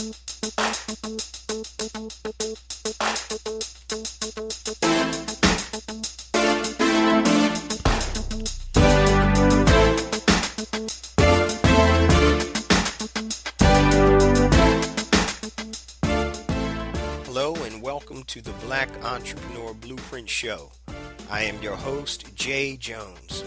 Hello and welcome to the Black Entrepreneur Blueprint Show. I am your host, Jay Jones.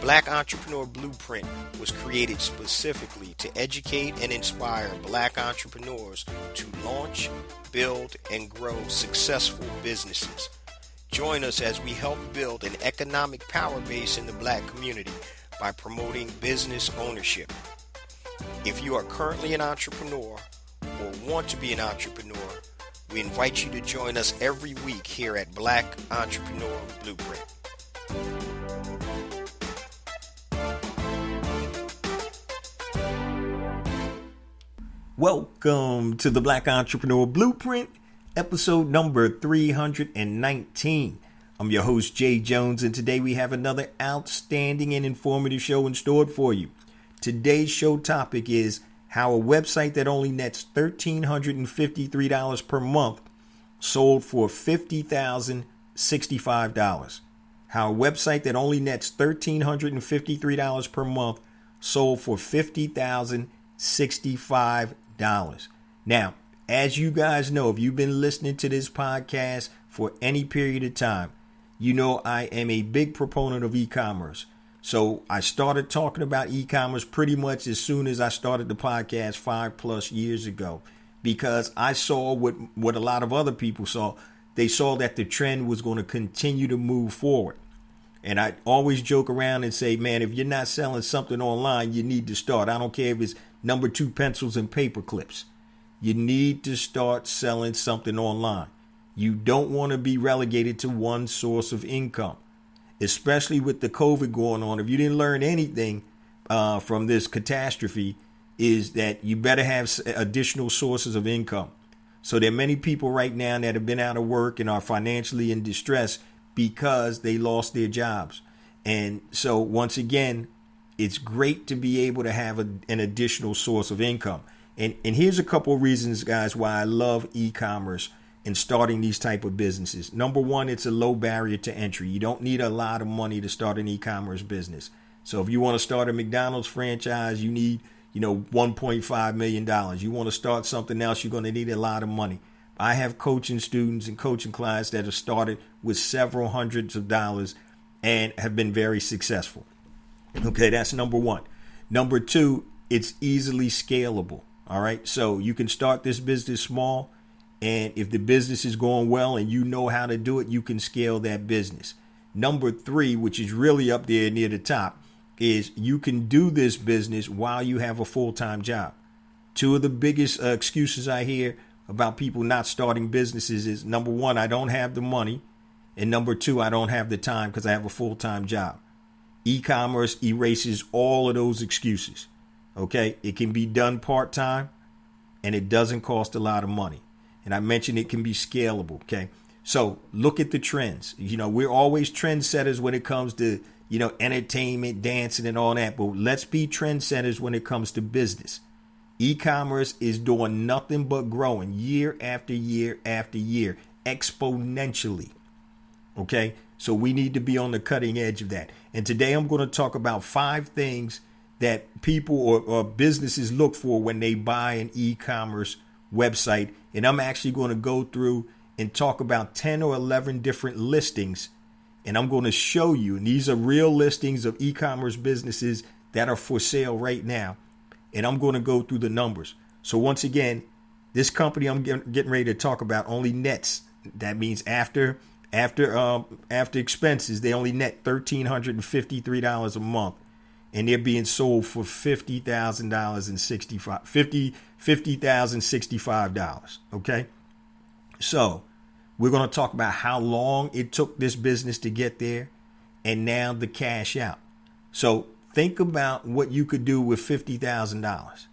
Black Entrepreneur Blueprint was created specifically to educate and inspire Black entrepreneurs to launch, build, and grow successful businesses. Join us as we help build an economic power base in the Black community by promoting business ownership. If you are currently an entrepreneur or want to be an entrepreneur, we invite you to join us every week here at Black Entrepreneur Blueprint. Welcome to the Black Entrepreneur Blueprint, episode number 319. I'm your host, Jay Jones, and today we have another outstanding and informative show in store for you. Today's show topic is how a website that only nets $1,353 per month sold for $50,065. How a website that only nets $1,353 per month sold for $50,065. Now, as you guys know, if you've been listening to this podcast for any period of time, you know I am a big proponent of e-commerce. So I started talking about e-commerce pretty much as soon as I started the podcast 5+ years ago, because I saw what a lot of other people saw. They saw that the trend was going to continue to move forward. And I always joke around and say, man, if you're not selling something online, you need to start. I don't care if it's number 2 pencils and paper clips. You need to start selling something online. You don't want to be relegated to one source of income, especially with the COVID going on. If you didn't learn anything from this catastrophe, is that you better have additional sources of income. So there are many people right now that have been out of work and are financially in distress because they lost their jobs. And so once again, it's great to be able to have an additional source of income. And here's a couple of reasons, guys, why I love e-commerce and starting these type of businesses. Number one, it's a low barrier to entry. You don't need a lot of money to start an e-commerce business. So if you want to start a McDonald's franchise, you need, $1.5 million. You want to start something else, you're going to need a lot of money. I have coaching students and coaching clients that have started with several hundreds of dollars and have been very successful. Okay, that's number one. Number two, it's easily scalable. All right, so you can start this business small, and if the business is going well and you know how to do it, you can scale that business. Number three, which is really up there near the top, is you can do this business while you have a full-time job. Two of the biggest excuses I hear about people not starting businesses is, number one, I don't have the money, and number two, I don't have the time because I have a full-time job. E-commerce erases all of those excuses. Okay, it can be done part-time and it doesn't cost a lot of money. And I mentioned it can be scalable. Okay, so look at the trends. We're always trendsetters when it comes to, entertainment, dancing and all that. But let's be trendsetters when it comes to business. E-commerce is doing nothing but growing year after year after year, exponentially. Okay, so we need to be on the cutting edge of that. And today I'm going to talk about 5 things that people or businesses look for when they buy an e-commerce website. And I'm actually going to go through and talk about 10 or 11 different listings. And I'm going to show you, and these are real listings of e-commerce businesses that are for sale right now. And I'm going to go through the numbers. So once again, this company I'm getting ready to talk about only nets. That means after expenses, they only net $1,353 a month. And they're being sold for $50,065. Okay, so we're going to talk about how long it took this business to get there, and now the cash out. So think about what you could do with $50,000.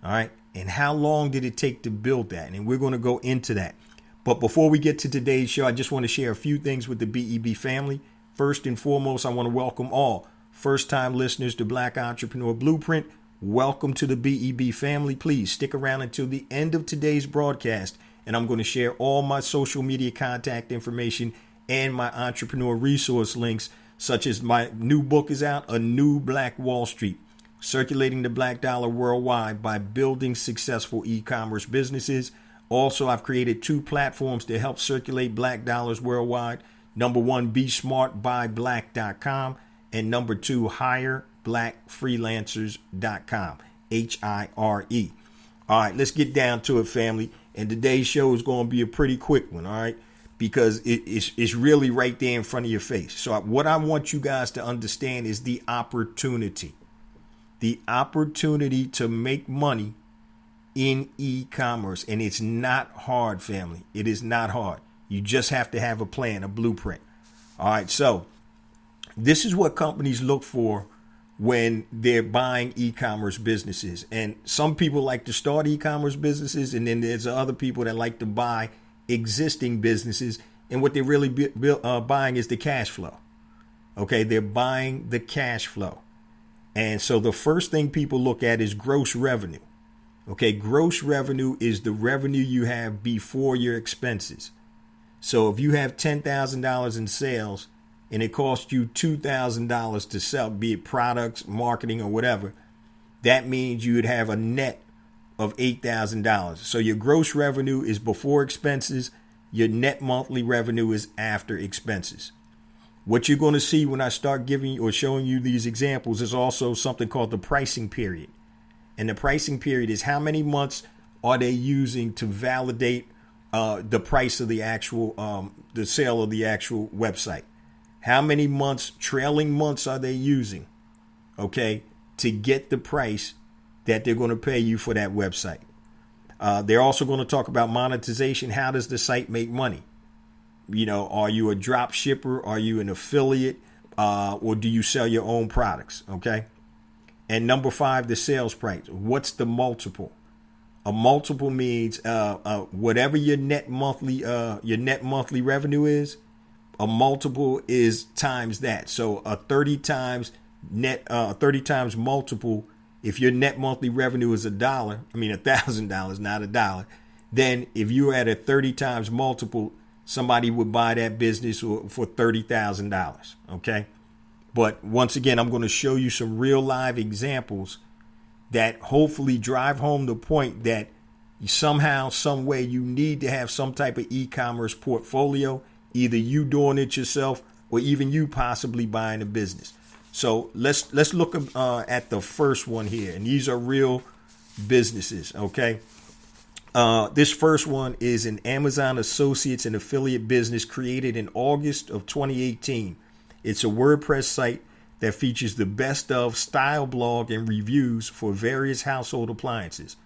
All right, and how long did it take to build that? And we're going to go into that. But before we get to today's show, I just want to share a few things with the BEB family. First and foremost, I want to welcome all first-time listeners to Black Entrepreneur Blueprint. welcome to the BEB family. Please stick around until the end of today's broadcast, and I'm going to share all my social media contact information and my entrepreneur resource links, such as my new book is out, A New Black Wall Street, Circulating the Black Dollar Worldwide by Building Successful E-Commerce Businesses. Also, I've created 2 platforms to help circulate black dollars worldwide. Number 1, BeSmartByBlack.com, and number 2, HireBlackFreelancers.com, HIRE. All right, let's get down to it, family. And today's show is going to be a pretty quick one, all right, because it's really right there in front of your face. So what I want you guys to understand is the opportunity to make money in e-commerce. And it's not hard, family. It is not hard. You just have to have a plan, a blueprint. All right, so this is what companies look for when they're buying e-commerce businesses. And some people like to start e-commerce businesses, and then there's other people that like to buy existing businesses. And what they're really buying is the cash flow. Okay, they're buying the cash flow. And so the first thing people look at is gross revenue. Okay, gross revenue is the revenue you have before your expenses. So if you have $10,000 in sales and it costs you $2,000 to sell, be it products, marketing, or whatever, that means you would have a net of $8,000. So your gross revenue is before expenses. Your net monthly revenue is after expenses. What you're going to see when I start giving or showing you these examples is also something called the pricing period. And the pricing period is how many months are they using to validate the price of the actual, the sale of the actual website. How many months, trailing months are they using, okay, to get the price that they're going to pay you for that website. They're also going to talk about monetization. How does the site make money? You know, are you a drop shipper? Are you an affiliate? Or do you sell your own products? Okay. And number 5, the sales price. What's the multiple? A multiple means whatever your net monthly revenue is. A multiple is times that. So a 30 times multiple. If your net monthly revenue is $1,000, not $1, then if you're at a 30 times multiple, somebody would buy that business for $30,000. Okay. But once again, I'm going to show you some real live examples that hopefully drive home the point that somehow, some way, you need to have some type of e-commerce portfolio, either you doing it yourself or even you possibly buying a business. So let's look at the first one here. And these are real businesses. OK, this first one is an Amazon Associates and affiliate business created in August of 2018. It's a WordPress site that features the best of style blog and reviews for various household appliances.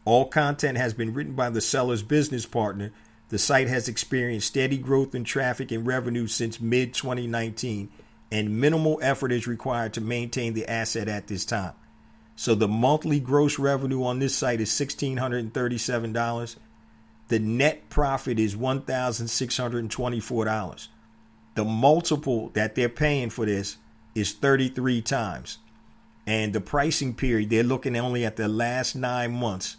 All content has been written by the seller's business partner. The site has experienced steady growth in traffic and revenue since mid-2019, and minimal effort is required to maintain the asset at this time. So the monthly gross revenue on this site is $1,637. The net profit is $1,624. The multiple that they're paying for this is 33 times. And the pricing period, they're looking only at the last 9 months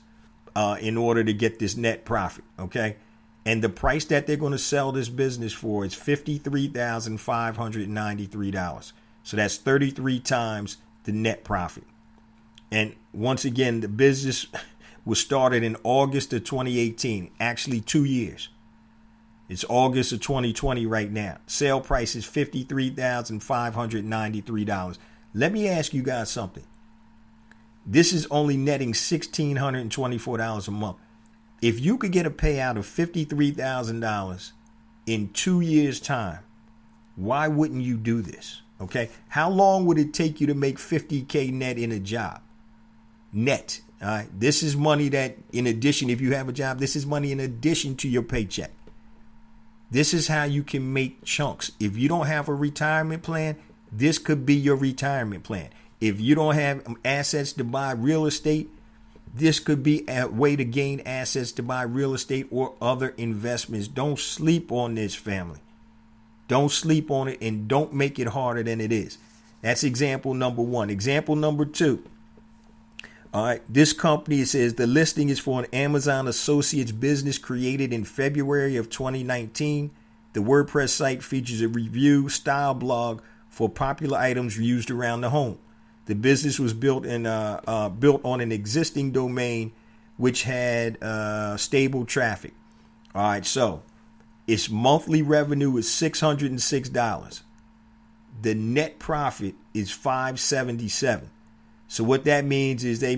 in order to get this net profit. Okay. And the price that they're going to sell this business for is $53,593. So that's 33 times the net profit. And once again, the business was started in August of 2018, actually 2 years. It's August of 2020 right now. Sale price is $53,593. Let me ask you guys something. This is only netting $1,624 a month. If you could get a payout of $53,000 in 2 years' time, why wouldn't you do this? Okay. How long would it take you to make $50K net in a job? Net. All right. This is money that, in addition, if you have a job, this is money in addition to your paycheck. This is how you can make chunks. If you don't have a retirement plan, this could be your retirement plan. If you don't have assets to buy real estate, this could be a way to gain assets to buy real estate or other investments. Don't sleep on this, family. Don't sleep on it, and don't make it harder than it is. That's example number 1. Example number 2. All right. This company says the listing is for an Amazon Associates business created in February of 2019. The WordPress site features a review style blog for popular items used around the home. The business was built on an existing domain which had stable traffic. All right. So its monthly revenue is $606. The net profit is $577. So what that means is they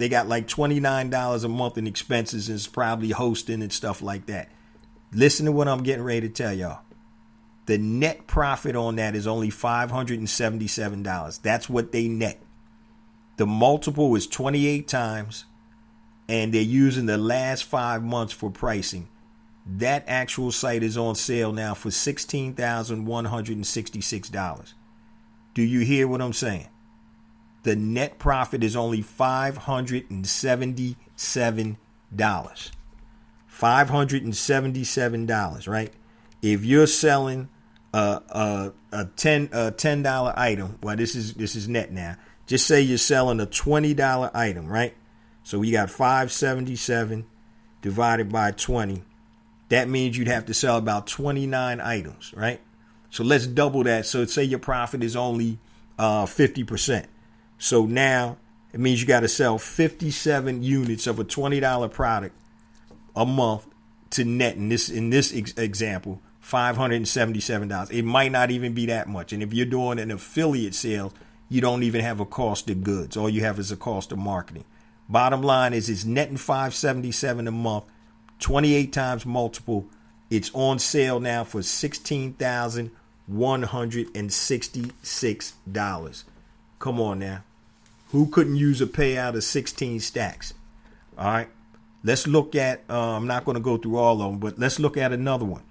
got like $29 a month in expenses, and it's probably hosting and stuff like that. Listen to what I'm getting ready to tell y'all. The net profit on that is only $577. That's what they net. The multiple is 28 times, and they're using the last 5 months for pricing. That actual site is on sale now for $16,166. Do you hear what I'm saying? The net profit is only $577. $577, right? If you're selling a $10 item, well, this is net now. Just say you're selling a $20 item, right? So we got 577 divided by 20. That means you'd have to sell about 29 items, right? So let's double that. So say your profit is only 50%. So now it means you got to sell 57 units of a $20 product a month to net, in this example, $577. It might not even be that much. And if you're doing an affiliate sale, you don't even have a cost of goods. All you have is a cost of marketing. Bottom line is it's netting $577 a month, 28 times multiple. It's on sale now for $16,166. Come on now. Who couldn't use a payout of 16 stacks? All right. Let's look at, I'm not going to go through all of them, but let's look at another one.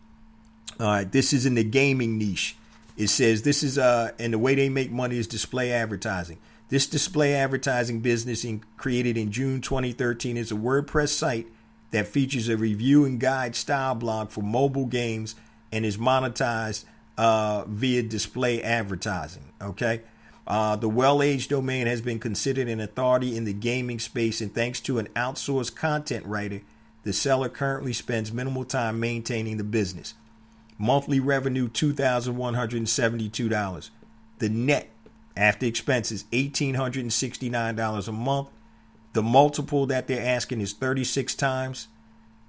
All right. This is in the gaming niche. It says this is, and the way they make money is display advertising. This display advertising business created in June 2013 is a WordPress site that features a review and guide style blog for mobile games and is monetized via display advertising. Okay. The well-aged domain has been considered an authority in the gaming space, and thanks to an outsourced content writer, the seller currently spends minimal time maintaining the business. Monthly revenue, $2,172. The net, after expenses, $1,869 a month. The multiple that they're asking is 36 times.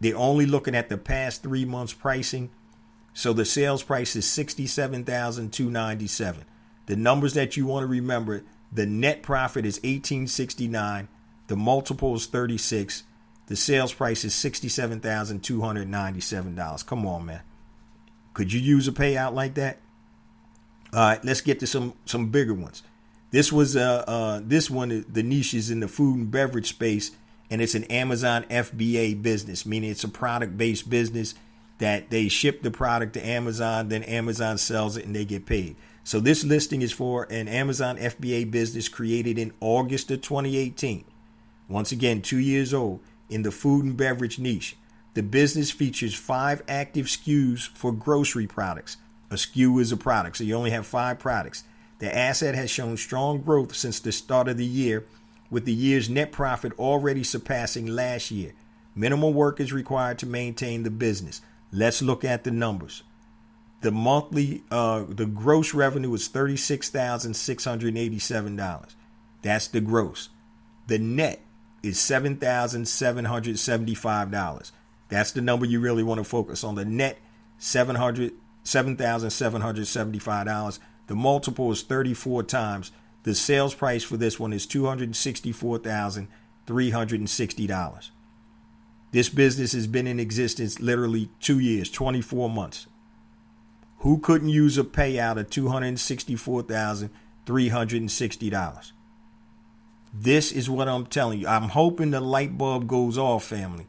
They're only looking at the past 3 months pricing. So the sales price is $67,297. The numbers that you want to remember, the net profit is $1,869. The multiple is 36. The sales price is $67,297. Come on, man. Could you use a payout like that? All right, let's get to some bigger ones. This one, the niche is in the food and beverage space, and it's an Amazon FBA business, meaning it's a product-based business that they ship the product to Amazon, then Amazon sells it and they get paid. So this listing is for an Amazon FBA business created in August of 2018. Once again, 2 years old, in the food and beverage niche. The business features 5 active SKUs for grocery products. A SKU is a product, so you only have 5 products. The asset has shown strong growth since the start of the year, with the year's net profit already surpassing last year. Minimal work is required to maintain the business. Let's look at the numbers. The monthly, the gross revenue is $36,687. That's the gross. The net is $7,775. That's the number you really want to focus on. The net, $7,775. The multiple is 34 times. The sales price for this one is $264,360. This business has been in existence literally 2 years, 24 months. Who couldn't use a payout of $264,360? This is what I'm telling you. I'm hoping the light bulb goes off, family.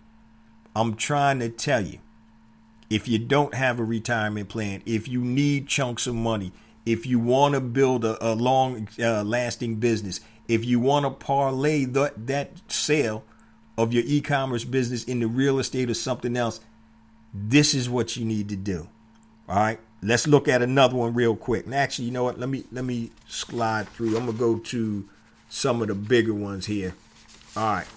I'm trying to tell you, if you don't have a retirement plan, if you need chunks of money, if you want to build a long lasting business, if you want to parlay that sale of your e-commerce business into real estate or something else, this is what you need to do. All right. Let's look at another one real quick. And actually, you know what? Let me slide through. I'm going to go to some of the bigger ones here. All right.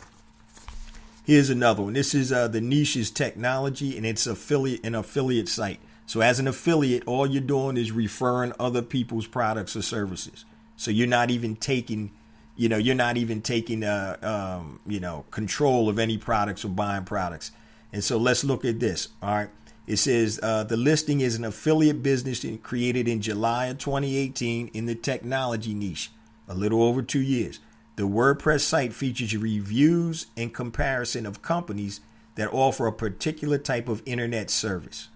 Here's another one. This is the niche is technology, and it's an affiliate site. So as an affiliate, all you're doing is referring other people's products or services. So you're not even taking, control of any products or buying products. And so let's look at this. All right. It says the listing is an affiliate business created in July of 2018 in the technology niche, a little over 2 years. The WordPress site features reviews and comparison of companies that offer a particular type of internet service.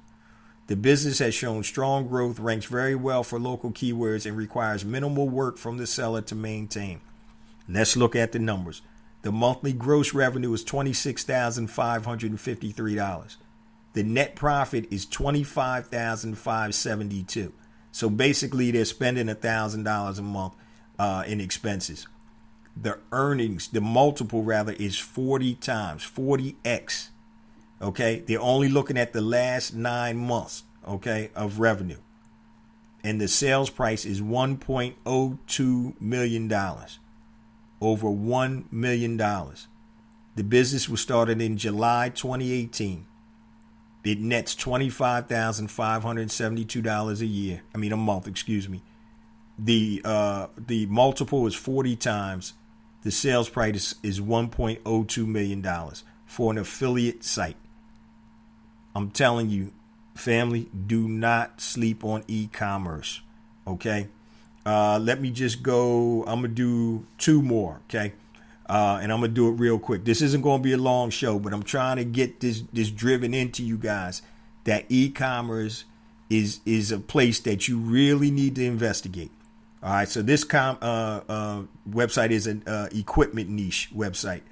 The business has shown strong growth, ranks very well for local keywords, and requires minimal work from the seller to maintain. Let's look at the numbers. The monthly gross revenue is $26,553. The net profit is $25,572. So basically, they're spending $1,000 a month in expenses. The earnings, the multiple rather, is 40 times, 40x. Okay, they're only looking at the last 9 months, okay, of revenue. And the sales price is $1.02 million. Over $1 million. The business was started in July 2018. It nets $25,572 a month, excuse me. The multiple is 40 times. The sales price is $1.02 million for an affiliate site. I'm telling you, family, do not sleep on e-commerce. Okay. Let me just go. I'm going to do 2 more. Okay. And I'm going to do it real quick. This isn't going to be a long show, but I'm trying to get this driven into you guys that e-commerce is a place that you really need to investigate. All right. So this website is an equipment niche website.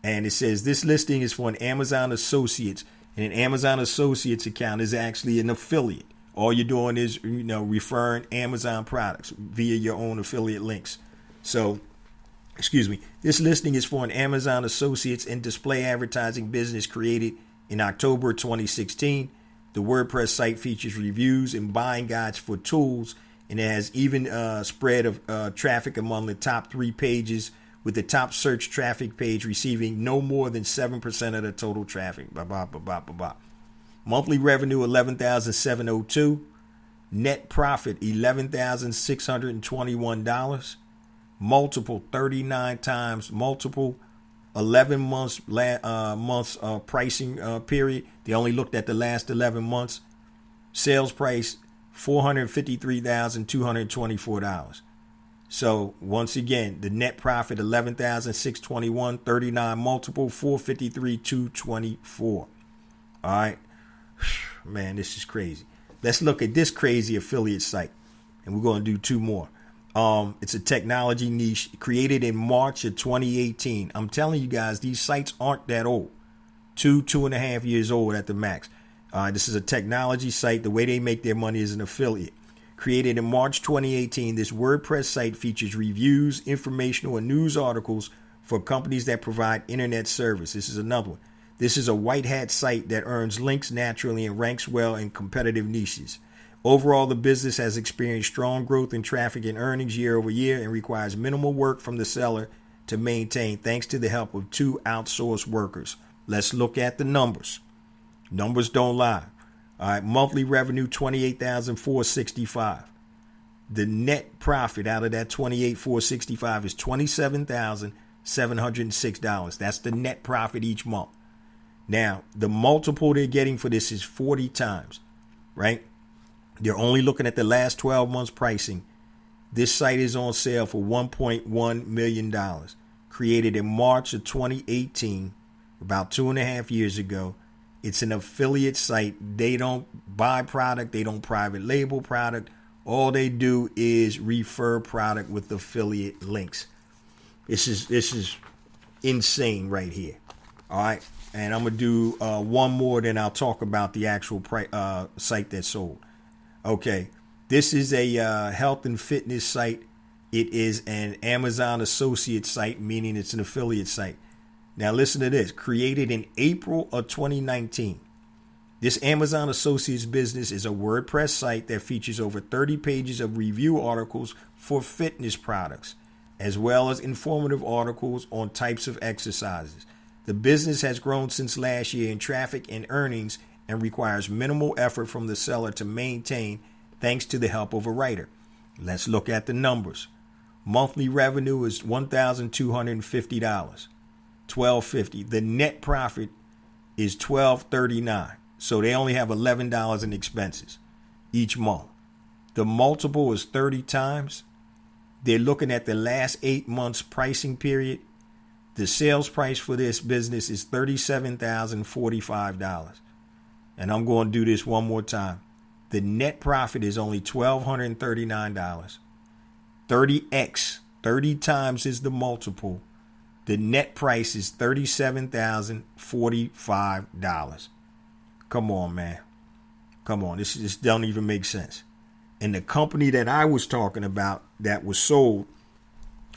And it says this listing is for an Amazon Associates. And an Amazon Associates account is actually an affiliate. All you're doing is, referring Amazon products via your own affiliate links. So, this listing is for an Amazon Associates and display advertising business created in October 2016. The WordPress site features reviews and buying guides for tools, and it has even spread of traffic among the top 3 pages, with the top search traffic page receiving no more than 7% of the total traffic. Monthly revenue $11,702. Net profit $11,621. Multiple 39 times multiple. 11 months pricing period. They only looked at the last 11 months. Sales price $453,224. So once again, the net profit $11,621, 39 multiple, $453,224. All right. Man, this is crazy. Let's look at this crazy affiliate site, and we're going to do 2 more. It's a technology niche created in March of 2018. I'm telling you guys, these sites aren't that old. 2.5 years old at the max. This is a technology site. The way they make their money is an affiliate. Created in March 2018, this WordPress site features reviews, informational, and news articles for companies that provide internet service. This is another one. This is a white hat site that earns links naturally and ranks well in competitive niches. Overall, the business has experienced strong growth in traffic and earnings year over year and requires minimal work from the seller to maintain, thanks to the help of 2 outsourced workers. Let's look at the numbers. Numbers don't lie. All right, monthly revenue $28,465. The net profit out of that $28,465 is $27,706. That's the net profit each month. Now, the multiple they're getting for this is 40 times, right? They're only looking at the last 12 months pricing. This site is on sale for $1.1 million. Created in March of 2018, about 2.5 years ago. It's an affiliate site. They don't buy product. They don't private label product. All they do is refer product with affiliate links. This is insane right here. All right. And I'm going to do 1 more, then I'll talk about the actual site that sold. Okay. This is a health and fitness site. It is an Amazon Associate site, meaning it's an affiliate site. Now listen to this. Created in April of 2019. This Amazon Associates business is a WordPress site that features over 30 pages of review articles for fitness products. as well as informative articles on types of exercises. The business has grown since last year in traffic and earnings and requires minimal effort from the seller to maintain thanks to the help of a writer. Let's look at the numbers. Monthly revenue is $1,250, $1,250. The net profit is $1,239. So they only have $11 in expenses each month. The multiple is 30 times. They're looking at the last 8 months pricing period. The sales price for this business is $37,045. And I'm going to do this one more time. The net profit is only $1,239. 30x, 30 times is the multiple. The net price is $37,045. Come on, man. Come on. This don't even make sense. And the company that I was talking about that was sold,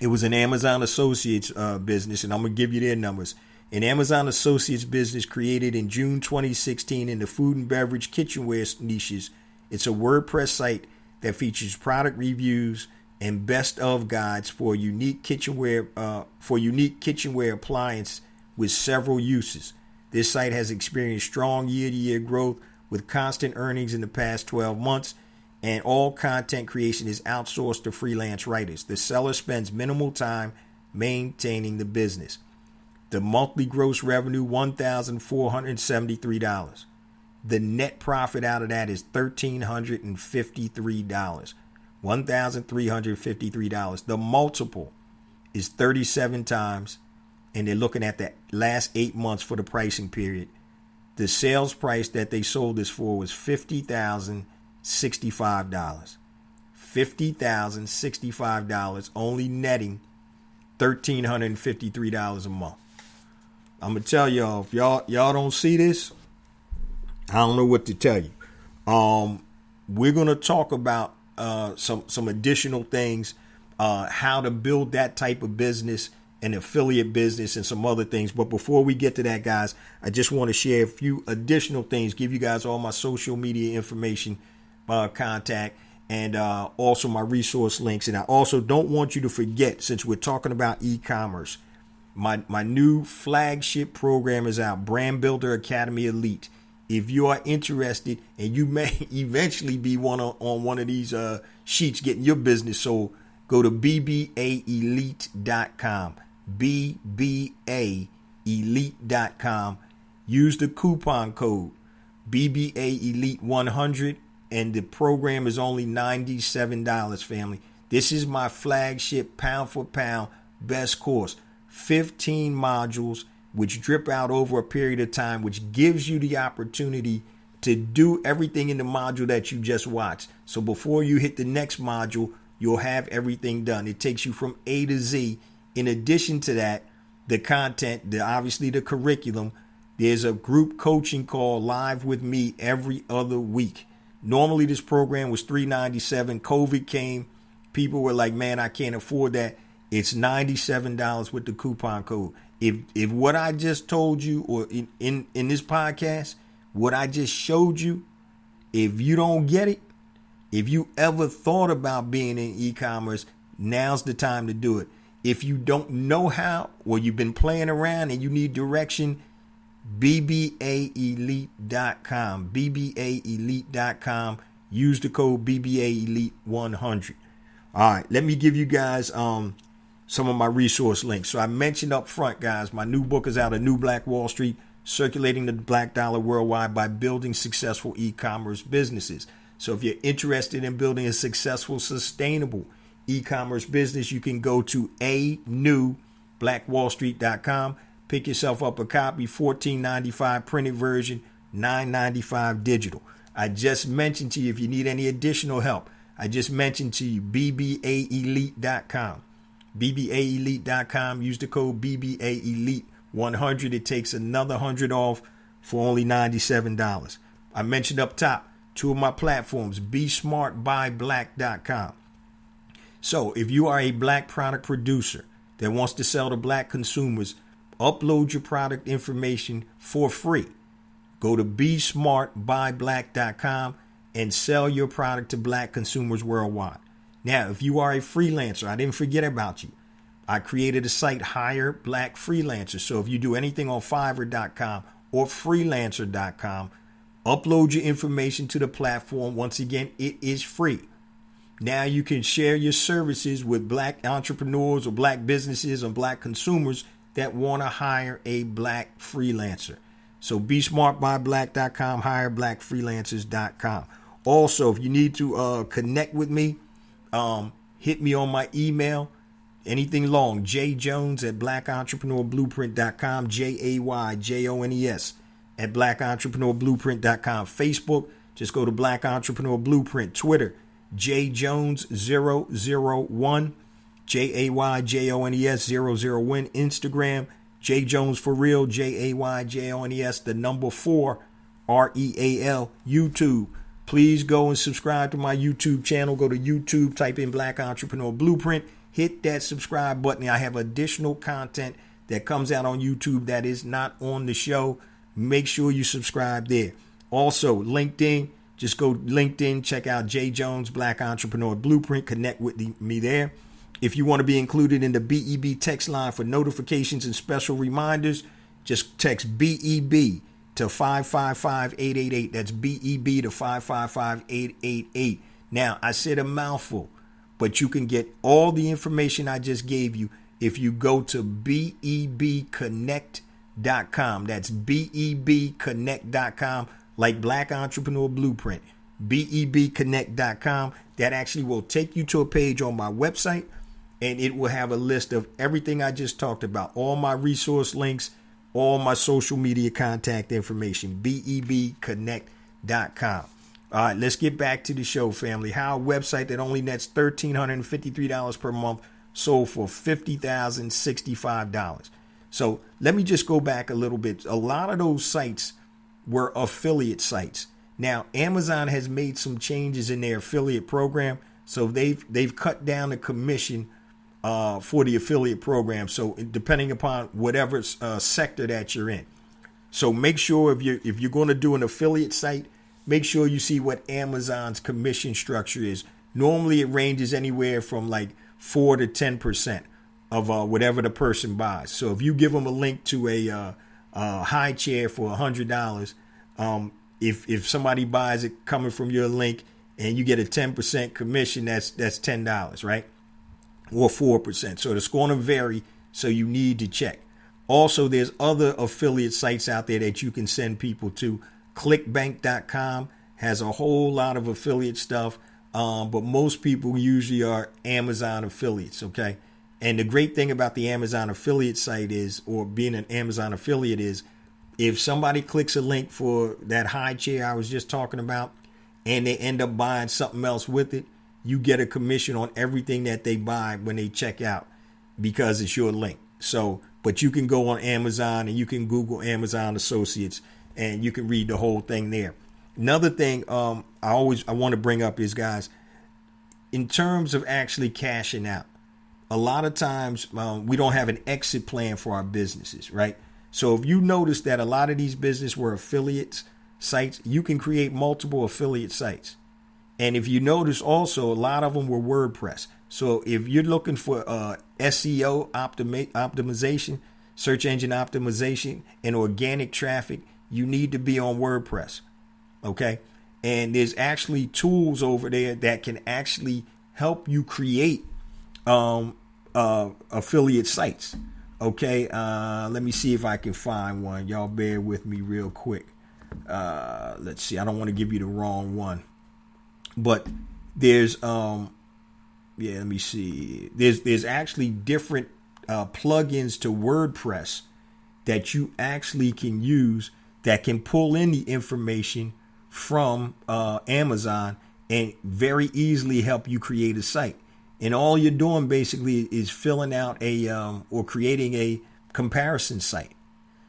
it was an Amazon Associates business, and I'm going to give you their numbers. An Amazon Associates business created in June 2016 in the food and beverage kitchenware niches. It's a WordPress site that features product reviews and best of guides for unique kitchenware appliance with several uses. This site has experienced strong year-to-year growth with constant earnings in the past 12 months, and all content creation is outsourced to freelance writers. The seller spends minimal time maintaining the business. The monthly gross revenue, $1,473. The net profit out of that is $1,353. $1,353. The multiple is 37 times, and they're looking at the last 8 months for the pricing period. The sales price that they sold this for was $50,065. $50,065, only netting $1,353 a month. I'm gonna tell y'all, if y'all don't see this, I don't know what to tell you. We're gonna talk about some additional things, how to build that type of business, an affiliate business, and some other things. But before we get to that, guys, I just want to share a few additional things, give you guys all my social media information, contact, and also my resource links. And I also don't want you to forget, since we're talking about e-commerce, my new flagship program is out, Brand Builder Academy Elite. If you are interested, and you may eventually be on one of these sheets getting your business sold, go to bbaelite.com. bbaelite.com. Use the coupon code BBAElite100, and the program is only $97, family. This is my flagship pound for pound best course. 15 modules which drip out over a period of time, which gives you the opportunity to do everything in the module that you just watched. So before you hit the next module, you'll have everything done. It takes you from A to Z. In addition to that, the content, obviously the curriculum, there's a group coaching call live with me every other week. Normally this program was $397. COVID came. People were like, man, I can't afford that. It's $97 with the coupon code. If what I just told you, or in this podcast, what I just showed you, if you don't get it, if you ever thought about being in e-commerce, now's the time to do it. If you don't know how, or you've been playing around and you need direction, bbaelite.com. bbaelite.com. Use the code BBAElite100. All right, let me give you guys some of my resource links. So I mentioned up front, guys, my new book is out, A New Black Wall Street, Circulating the Black Dollar Worldwide by Building Successful E-Commerce Businesses. So if you're interested in building a successful, sustainable e-commerce business, you can go to anewblackwallstreet.com. Pick yourself up a copy, $14.95 printed version, $9.95 digital. I just mentioned to you, if you need any additional help, I just mentioned to you bbaelite.com. bbaelite.com. Use the code BBAElite100. It takes another $100 off for only $97. I mentioned up top two of my platforms, besmartbyblack.com. So if you are a black product producer that wants to sell to black consumers, upload your product information for free. Go to besmartbyblack.com and sell your product to black consumers worldwide. Now, if you are a freelancer, I didn't forget about you. I created a site, Hire Black Freelancers. So if you do anything on Fiverr.com or Freelancer.com, upload your information to the platform. Once again, it is free. Now you can share your services with black entrepreneurs or black businesses or black consumers that want to hire a black freelancer. So besmartbyblack.com, hireblackfreelancers.com. Also, if you need to connect with me, hit me on my email. Anything long, jjones@blackentrepreneurblueprint.com, JAYJONES at blackentrepreneurblueprint.com. Facebook, just go to Black Entrepreneur Blueprint. Twitter, jjones001, JAYJONES 001. Instagram, jjones for real, JAYJONES, the number 4, REAL. YouTube, please go and subscribe to my YouTube channel. Go to YouTube, type in Black Entrepreneur Blueprint. Hit that subscribe button. I have additional content that comes out on YouTube that is not on the show. Make sure you subscribe there. Also, LinkedIn. Just go LinkedIn, check out J Jones Black Entrepreneur Blueprint. Connect with me there. If you want to be included in the BEB text line for notifications and special reminders, just text BEB to 555-888. That's BEB to 555-888. Now, I said a mouthful, but you can get all the information I just gave you if you go to bebconnect.com. That's bebconnect.com, like Black Entrepreneur Blueprint. bebconnect.com. That actually will take you to a page on my website, and it will have a list of everything I just talked about, all my resource links, all my social media contact information, bebconnect.com. All right, let's get back to the show, family. How a website that only nets $1,353 per month sold for $50,065. So let me just go back a little bit. A lot of those sites were affiliate sites. Now, Amazon has made some changes in their affiliate program, so they've cut down the commission for the affiliate program. So depending upon whatever sector that you're in. So make sure if you're going to do an affiliate site, make sure you see what Amazon's commission structure is. Normally, it ranges anywhere from like 4 to 10% of whatever the person buys. So if you give them a link to a high chair for $100, if somebody buys it coming from your link and you get a 10% commission, that's $10, right? Or 4%. So it's going to vary. So you need to check. Also, there's other affiliate sites out there that you can send people to. Clickbank.com has a whole lot of affiliate stuff, but most people usually are Amazon affiliates, okay? And the great thing about the Amazon affiliate site is, or being an Amazon affiliate is, if somebody clicks a link for that high chair I was just talking about, and they end up buying something else with it, you get a commission on everything that they buy when they check out because it's your link. So, but you can go on Amazon and you can Google Amazon Associates and you can read the whole thing there. Another thing I want to bring up is, guys, in terms of actually cashing out, a lot of times we don't have an exit plan for our businesses, right? So if you notice that a lot of these businesses were affiliates sites, you can create multiple affiliate sites. And if you notice also, a lot of them were WordPress. So if you're looking for SEO optimization, search engine optimization, and organic traffic, you need to be on WordPress. Okay. And there's actually tools over there that can actually help you create affiliate sites. Okay. Let me see if I can find one. Y'all bear with me real quick. Let's see. I don't want to give you the wrong one. But there's let me see. There's actually different plugins to WordPress that you actually can use that can pull in the information from Amazon and very easily help you create a site. And all you're doing basically is filling out or creating a comparison site.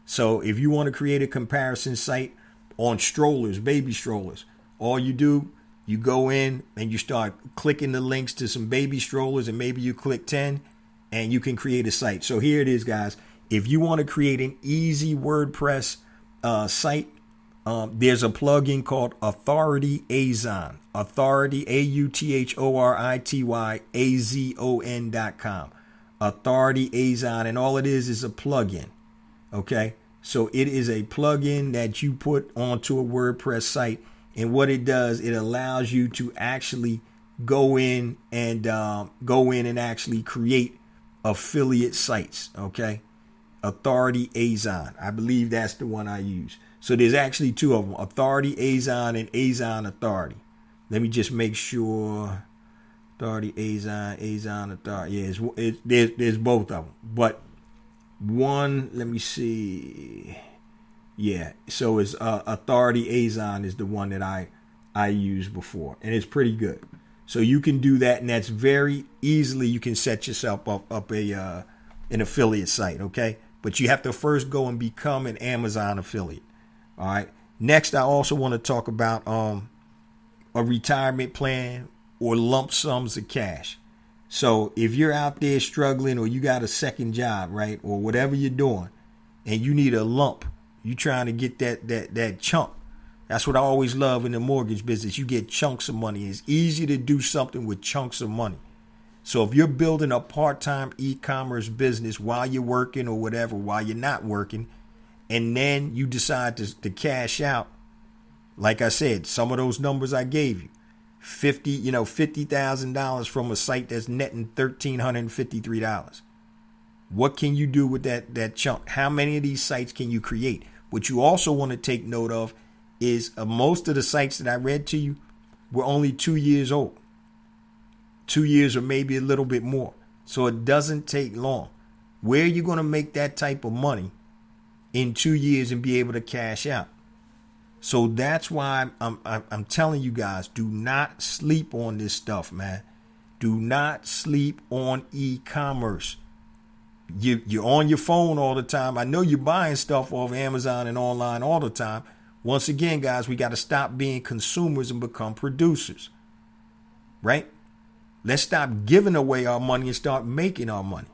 So if you want to create a comparison site on strollers, baby strollers, all you do, you go in and you start clicking the links to some baby strollers, and maybe you click 10 and you can create a site. So here it is, guys. If you want to create an easy WordPress site, there's a plugin called Authority Azon. Authority, AUTHORITY AZON.com. Authority Azon, and all it is a plugin. Okay, so it is a plugin that you put onto a WordPress site, and what it does, it allows you to actually go in and actually create affiliate sites. Okay, Authority Azon, I believe that's the one I use. So there's actually two of them, Authority Azon and Azon Authority. Let me just make sure. Authority Azon Authority. Yeah, there's both of them. But one, let me see. Yeah, so it's Authority Azon is the one that I used before, and it's pretty good. So you can do that, and that's very easily. You can set yourself up an affiliate site, okay? But you have to first go and become an Amazon affiliate. All right. Next, I also want to talk about a retirement plan or lump sums of cash. So if you're out there struggling, or you got a second job, right, or whatever you're doing, and you need a lump, you trying to get that chunk. That's what I always love in the mortgage business. You get chunks of money. It's easy to do something with chunks of money. So if you're building a part-time e-commerce business while you're working or whatever, while you're not working, and then you decide to cash out, like I said, some of those numbers I gave you, $50,000 from a site that's netting $1,353. What can you do with that chunk? How many of these sites can you create? What you also want to take note of is most of the sites that I read to you were only 2 years old. 2 years or maybe a little bit more. So it doesn't take long. Where are you going to make that type of money in 2 years and be able to cash out? So that's why I'm telling you guys, do not sleep on this stuff, man. Do not sleep on e-commerce. You're on your phone all the time. I know you're buying stuff off Amazon and online all the time. Once again, guys, we got to stop being consumers and become producers, right? Let's stop giving away our money and start making our money.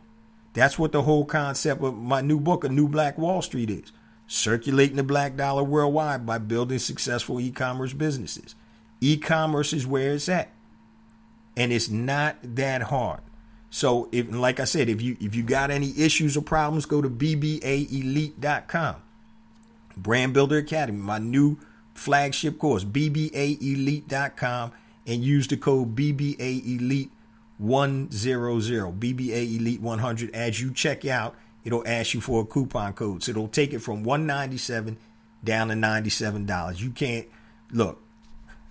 That's what the whole concept of my new book, A New Black Wall Street, is. Circulating the black dollar worldwide by building successful e-commerce businesses. E-commerce is where it's at. And it's not that hard. So, like I said, if you got any issues or problems, go to bbaelite.com. Brand Builder Academy, my new flagship course, bbaelite.com, and use the code BBAElite100, BBAElite100. As you check out, it'll ask you for a coupon code. So it'll take it from $197 down to $97. You can't look.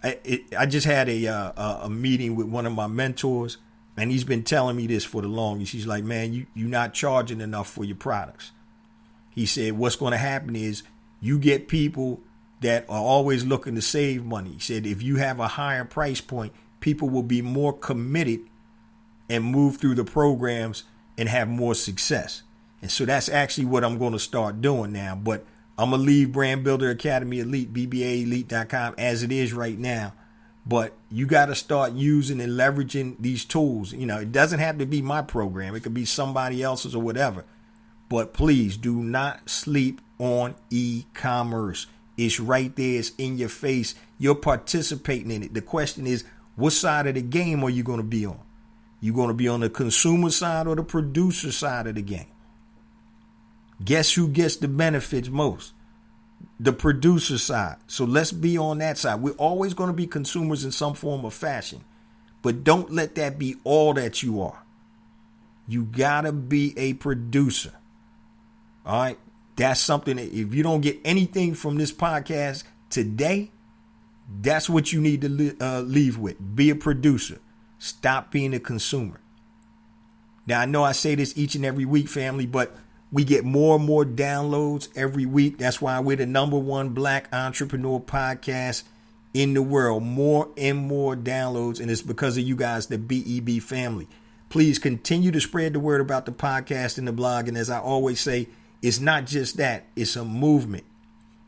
I just had a meeting with one of my mentors, and he's been telling me this for the longest. He's like, man, you're not charging enough for your products. He said, what's going to happen is you get people that are always looking to save money. He said, if you have a higher price point, people will be more committed and move through the programs and have more success. And so that's actually what I'm going to start doing now. But I'm going to leave Brand Builder Academy Elite, BBAElite.com as it is right now. But you got to start using and leveraging these tools. You know, it doesn't have to be my program. It could be somebody else's or whatever. But please do not sleep on e-commerce. It's right there. It's in your face. You're participating in it. The question is, what side of the game are you going to be on? You going to be on the consumer side or the producer side of the game? Guess who gets the benefits most? The producer side. So let's be on that side. We're always going to be consumers in some form or fashion. But don't let that be all that you are. You got to be a producer. All right? That's something that if you don't get anything from this podcast today, that's what you need to leave with. Be a producer. Stop being a consumer. Now, I know I say this each and every week, family, but we get more and more downloads every week. That's why we're the #1 Black entrepreneur podcast in the world. More and more downloads, and it's because of you guys, the BEB family. Please continue to spread the word about the podcast and the blog. And as I always say, it's not just that. It's a movement.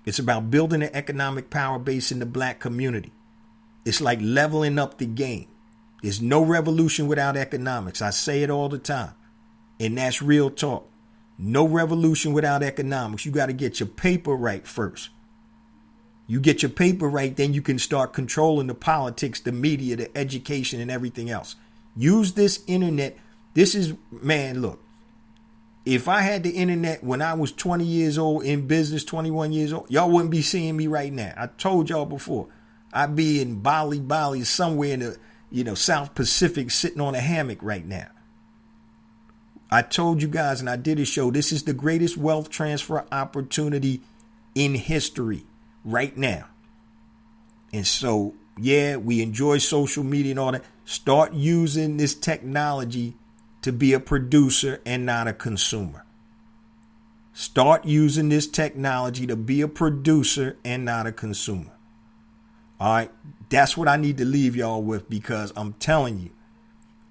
It's about building an economic power base in the black community. It's like leveling up the game. There's no revolution without economics. I say it all the time, and that's real talk. No revolution without economics. You got to get your paper right first. You get your paper right, then you can start controlling the politics, the media, the education, and everything else. Use this internet This is, man, look. If I had the internet when I was 20 years old in business, 21 years old, y'all wouldn't be seeing me right now. I told y'all before, I'd be in Bali, somewhere in the, South Pacific, sitting on a hammock right now. I told you guys, and I did a show, this is the greatest wealth transfer opportunity in history right now. And so, yeah, we enjoy social media and all that. Start using this technology to be a producer and not a consumer. Start using this technology to be a producer and not a consumer. All right. That's what I need to leave y'all with, because I'm telling you,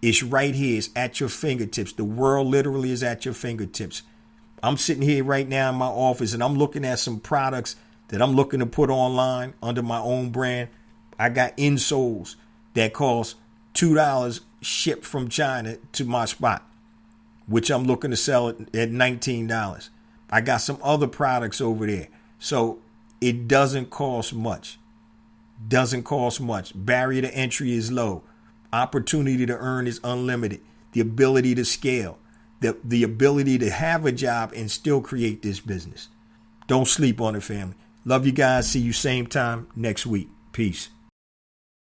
it's right here. It's at your fingertips. The world literally is at your fingertips. I'm sitting here right now in my office and I'm looking at some products that I'm looking to put online under my own brand. I got insoles that cost $2 shipped from China to my spot, which I'm looking to sell at $19. I got some other products over there. So it doesn't cost much. Barrier to entry is low. Opportunity to earn is unlimited. The ability to scale, the ability to have a job and still create this business. Don't sleep on it, family. Love you guys. See you same time next week. Peace.